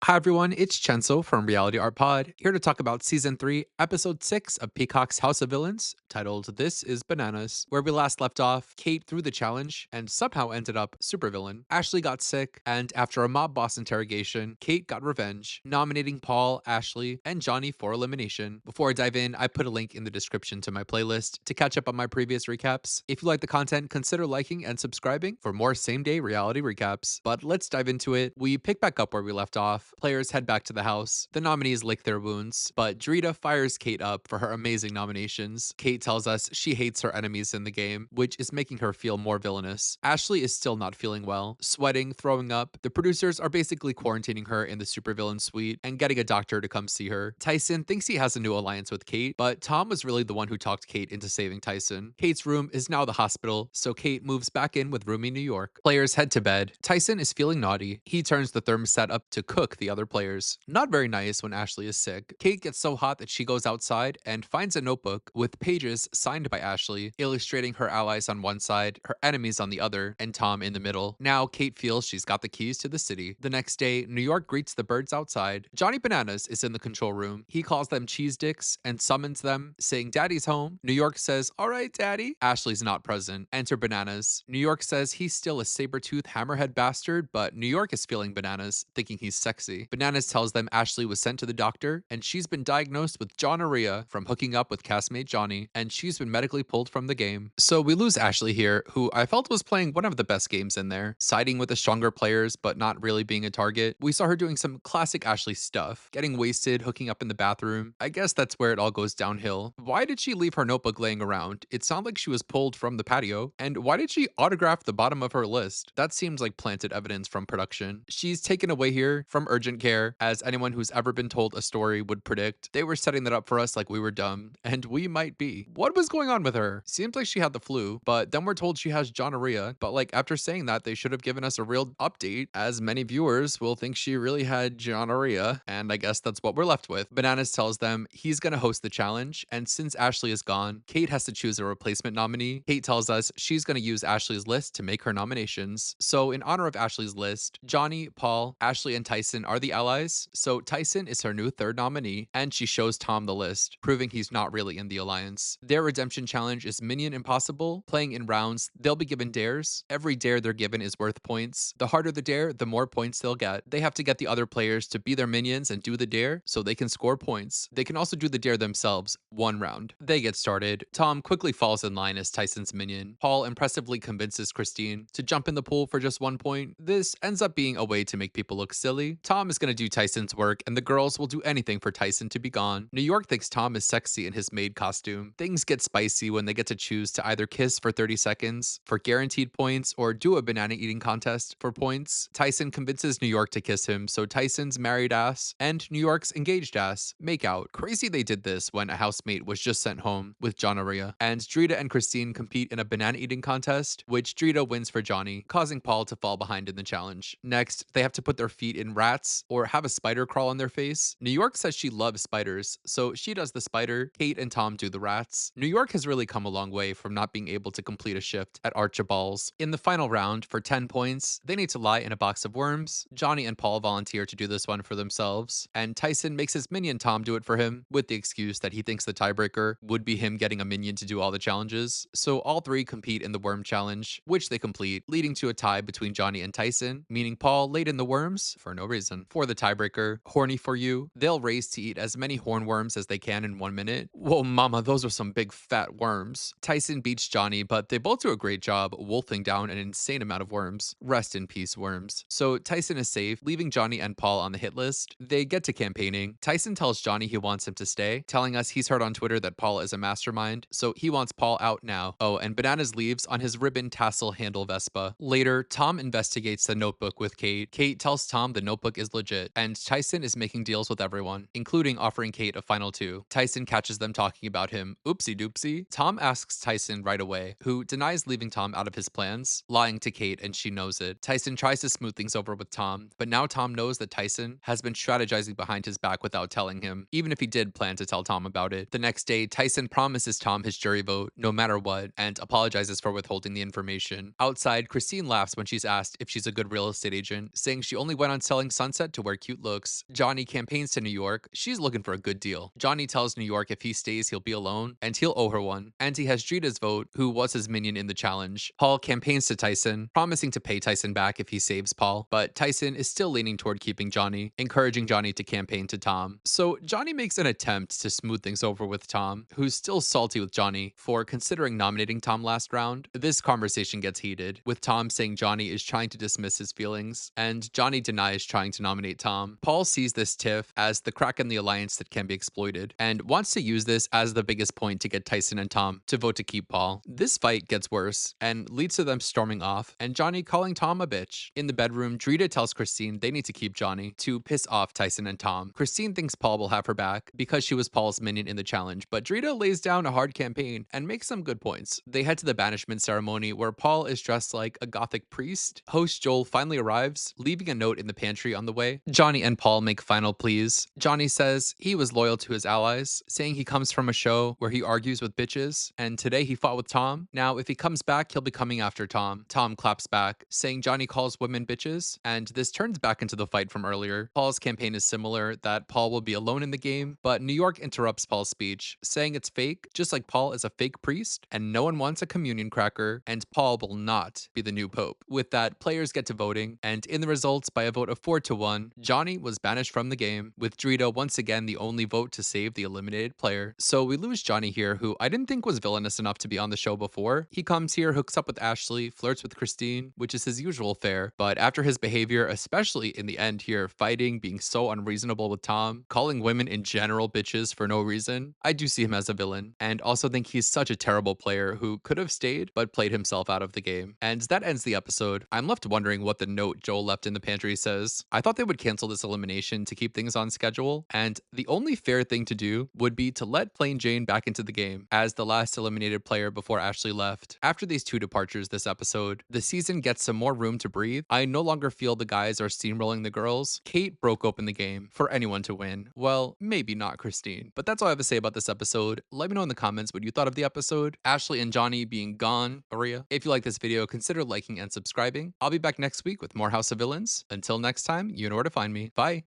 Hi everyone, it's Chenso from Reality Art Pod, here to talk about Season 3, Episode 6 of Peacock's House of Villains, titled This is Bananas. Where we last left off, Kate threw the challenge and somehow ended up supervillain. Ashley got sick, and after a mob boss interrogation, Kate got revenge, nominating Paul, Ashley, and Johnny for elimination. Before I dive in, I put a link in the description to my playlist to catch up on my previous recaps. If you like the content, consider liking and subscribing for more same-day reality recaps. But let's dive into it. We pick back up where we left off. Players head back to the house. The nominees lick their wounds, but Drita fires Kate up for her amazing nominations. Kate tells us she hates her enemies in the game, which is making her feel more villainous. Ashley is still not feeling well, sweating, throwing up. The producers are basically quarantining her in the supervillain suite and getting a doctor to come see her. Tyson thinks he has a new alliance with Kate, but Tom was really the one who talked Kate into saving Tyson. Kate's room is now the hospital, so Kate moves back in with Roomy New York. Players head to bed. Tyson is feeling naughty. He turns the thermostat up to cook the other players. Not very nice when Ashley is sick. Kate gets so hot that she goes outside and finds a notebook with pages signed by Ashley, illustrating her allies on one side, her enemies on the other, and Tom in the middle. Now Kate feels she's got the keys to the city. The next day, New York greets the birds outside. Johnny Bananas is in the control room. He calls them cheese dicks and summons them, saying Daddy's home. New York says, "All right, Daddy." Ashley's not present. Enter Bananas. New York says he's still a saber-toothed hammerhead bastard, but New York is feeling Bananas, thinking he's sexy. Bananas tells them Ashley was sent to the doctor, and she's been diagnosed with gonorrhea from hooking up with castmate Johnny, and she's been medically pulled from the game. So we lose Ashley here, who I felt was playing one of the best games in there, siding with the stronger players, but not really being a target. We saw her doing some classic Ashley stuff, getting wasted, hooking up in the bathroom. I guess that's where it all goes downhill. Why did she leave her notebook laying around? It sounded like she was pulled from the patio. And why did she autograph the bottom of her list? That seems like planted evidence from production. She's taken away here from urgent care, as anyone who's ever been told a story would predict. They were setting that up for us like we were dumb, and we might be. What was going on with her? Seems like she had the flu, but then we're told she has gonorrhea. But like after saying that, they should have given us a real update, as many viewers will think she really had gonorrhea, and I guess that's what we're left with. Bananas tells them he's gonna host the challenge, and since Ashley is gone, Kate has to choose a replacement nominee. Kate tells us she's gonna use Ashley's list to make her nominations. So in honor of Ashley's list, Johnny, Paul, Ashley, and Tyson are the allies, so Tyson is her new third nominee, and she shows Tom the list, proving he's not really in the alliance. Their redemption challenge is Minion Impossible. Playing in rounds, they'll be given dares. Every dare they're given is worth points. The harder the dare, the more points they'll get. They have to get the other players to be their minions and do the dare so they can score points. They can also do the dare themselves, one round. They get started. Tom quickly falls in line as Tyson's minion. Paul impressively convinces Christine to jump in the pool for just 1 point. This ends up being a way to make people look silly. Tom is going to do Tyson's work, and the girls will do anything for Tyson to be gone. New York thinks Tom is sexy in his maid costume. Things get spicy when they get to choose to either kiss for 30 seconds for guaranteed points or do a banana eating contest for points. Tyson convinces New York to kiss him, so Tyson's married ass and New York's engaged ass make out. Crazy they did this when a housemate was just sent home with gonorrhea. And Drita and Christine compete in a banana eating contest, which Drita wins for Johnny, causing Paul to fall behind in the challenge. Next, they have to put their feet in rats or have a spider crawl on their face. New York says she loves spiders, so she does the spider. Kate and Tom do the rats. New York has really come a long way from not being able to complete a shift at Archibald's. In the final round, for 10 points, they need to lie in a box of worms. Johnny and Paul volunteer to do this one for themselves, and Tyson makes his minion Tom do it for him, with the excuse that he thinks the tiebreaker would be him getting a minion to do all the challenges. So all three compete in the worm challenge, which they complete, leading to a tie between Johnny and Tyson, meaning Paul laid in the worms for no reason. For the tiebreaker, Horny for You, they'll race to eat as many hornworms as they can in 1 minute. Whoa, mama, those are some big fat worms. Tyson beats Johnny, but they both do a great job wolfing down an insane amount of worms. Rest in peace, worms. So Tyson is safe, leaving Johnny and Paul on the hit list. They get to campaigning. Tyson tells Johnny he wants him to stay, telling us he's heard on Twitter that Paul is a mastermind, so he wants Paul out now. Oh, and Bananas leaves on his ribbon tassel handle Vespa. Later, Tom investigates the notebook with Kate. Kate tells Tom the notebook is legit, and Tyson is making deals with everyone, including offering Kate a final two. Tyson catches them talking about him. Oopsie doopsie. Tom asks Tyson right away, who denies leaving Tom out of his plans, lying to Kate, and she knows it. Tyson tries to smooth things over with Tom, but now Tom knows that Tyson has been strategizing behind his back without telling him, even if he did plan to tell Tom about it. The next day, Tyson promises Tom his jury vote, no matter what, and apologizes for withholding the information. Outside, Christine laughs when she's asked if she's a good real estate agent, saying she only went on selling sunset Sunset to wear cute looks. Johnny campaigns to New York. She's looking for a good deal. Johnny tells New York if he stays, he'll be alone, and he'll owe her one. And he has Drita's vote, who was his minion in the challenge. Paul campaigns to Tyson, promising to pay Tyson back if he saves Paul, but Tyson is still leaning toward keeping Johnny, encouraging Johnny to campaign to Tom. So Johnny makes an attempt to smooth things over with Tom, who's still salty with Johnny for considering nominating Tom last round. This conversation gets heated, with Tom saying Johnny is trying to dismiss his feelings, and Johnny denies trying to nominate Tom. Paul sees this tiff as the crack in the alliance that can be exploited, and wants to use this as the biggest point to get Tyson and Tom to vote to keep Paul. This fight gets worse, and leads to them storming off, and Johnny calling Tom a bitch. In the bedroom, Drita tells Christine they need to keep Johnny to piss off Tyson and Tom. Christine thinks Paul will have her back because she was Paul's minion in the challenge, but Drita lays down a hard campaign and makes some good points. They head to the banishment ceremony where Paul is dressed like a gothic priest. Host Joel finally arrives, leaving a note in the pantry on the way. Johnny and Paul make final pleas. Johnny says he was loyal to his allies, saying he comes from a show where he argues with bitches, and today he fought with Tom. Now, if he comes back, he'll be coming after Tom. Tom claps back, saying Johnny calls women bitches, and this turns back into the fight from earlier. Paul's campaign is similar, that Paul will be alone in the game, but New York interrupts Paul's speech, saying it's fake, just like Paul is a fake priest, and no one wants a communion cracker, and Paul will not be the new pope. With that, players get to voting, and in the results, by a vote of 4-1, Johnny was banished from the game, with Drita once again the only vote to save the eliminated player. So we lose Johnny here, who I didn't think was villainous enough to be on the show before. He comes here, hooks up with Ashley, flirts with Christine, which is his usual fare, but after his behavior, especially in the end here, fighting, being so unreasonable with Tom, calling women in general bitches for no reason, I do see him as a villain, and also think he's such a terrible player who could have stayed, but played himself out of the game. And that ends the episode. I'm left wondering what the note Joel left in the pantry says. I thought they would cancel this elimination to keep things on schedule, and the only fair thing to do would be to let Plain Jane back into the game as the last eliminated player before Ashley left. After these two departures this episode, the season gets some more room to breathe. I no longer feel the guys are steamrolling the girls. Kate broke open the game for anyone to win. Well, maybe not Christine. But that's all I have to say about this episode. Let me know in the comments what you thought of the episode, Ashley and Johnny being gone, Aria. If you like this video, consider liking and subscribing. I'll be back next week with more House of Villains. Until next time, you know where to find me. Bye.